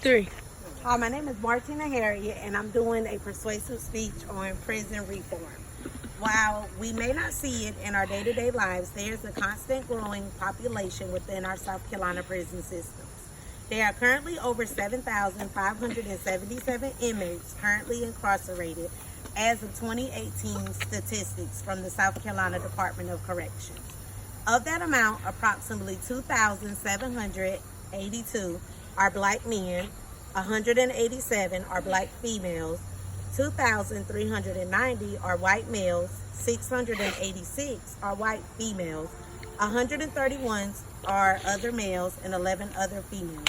Three. Hi, my name is Martina Harriet, and I'm doing a persuasive speech on prison reform. While we may not see it in our day-to-day lives, there's a constant growing population within our South Carolina prison systems. There are currently over 7,577 inmates currently incarcerated as of 2018 statistics from the South Carolina Department of Corrections. Of that amount, approximately 2,782 are black men, 187 are black females, 2,390 are white males, 686 are white females, 131 are other males, and 11 other females.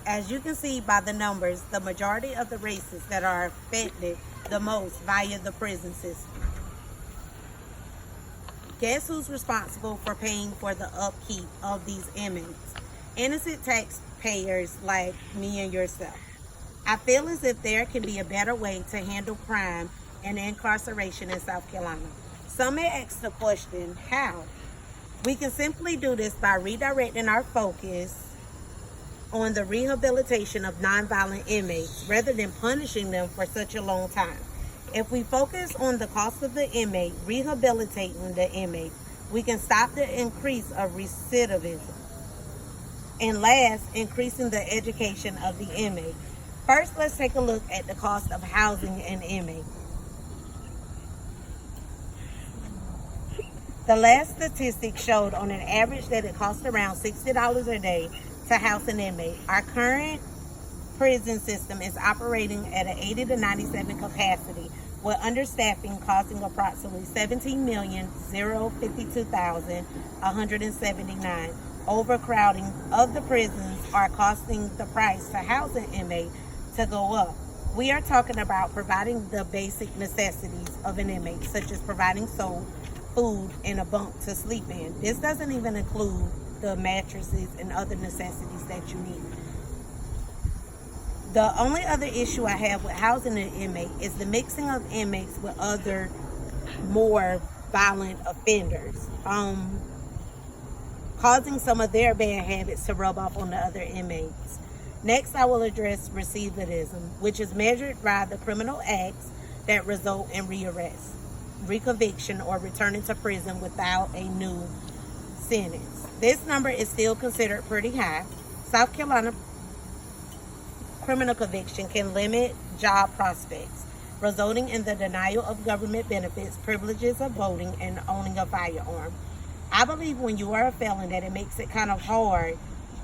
As you can see by the numbers, the majority of the races that are affected the most via the prison system. Guess who's responsible for paying for the upkeep of these inmates? Innocent taxpayers like me and yourself. I feel as if there can be a better way to handle crime and incarceration in South Carolina. Some may ask the question, how? We can simply do this by redirecting our focus on the rehabilitation of nonviolent inmates rather than punishing them for such a long time. If we focus on the cost of the inmate, rehabilitating the inmate, we can stop the increase of recidivism. And last, increasing the education of the inmate. First, let's take a look at the cost of housing an inmate. The last statistic showed on an average that it costs around $60 a day to house an inmate. Our current prison system is operating at an 80 to 97 capacity, with understaffing costing approximately $17,052,179. Overcrowding of the prisons are costing the price to house an inmate to go up. We are talking about providing the basic necessities of an inmate, such as providing soap, food, and a bunk to sleep in. This doesn't even include the mattresses and other necessities that you need. The only other issue I have with housing an inmate is the mixing of inmates with other more violent offenders, causing some of their bad habits to rub off on the other inmates. Next, I will address recidivism, which is measured by the criminal acts that result in rearrest, reconviction, or returning to prison without a new sentence. This number is still considered pretty high. South Carolina criminal conviction can limit job prospects, resulting in the denial of government benefits, privileges of voting, and owning a firearm. I believe when you are a felon that it makes it kind of hard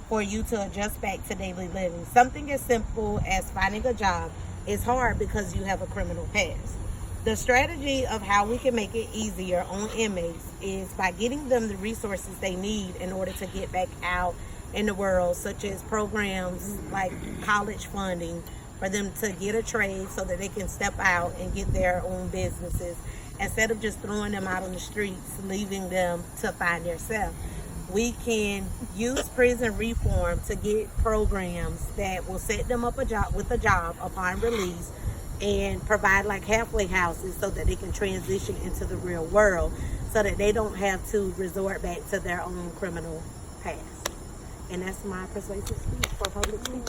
for you to adjust back to daily living. Something as simple as finding a job is hard because you have a criminal past. The strategy of how we can make it easier on inmates is by getting them the resources they need in order to get back out in the world, such as programs like college funding for them to get a trade so that they can step out and get their own businesses instead of just throwing them out on the streets, leaving them to find themselves. We can use prison reform to get programs that will set them up with a job upon release and provide like halfway houses so that they can transition into the real world so that they don't have to resort back to their own criminal past. And that's my persuasive speech for public speaking.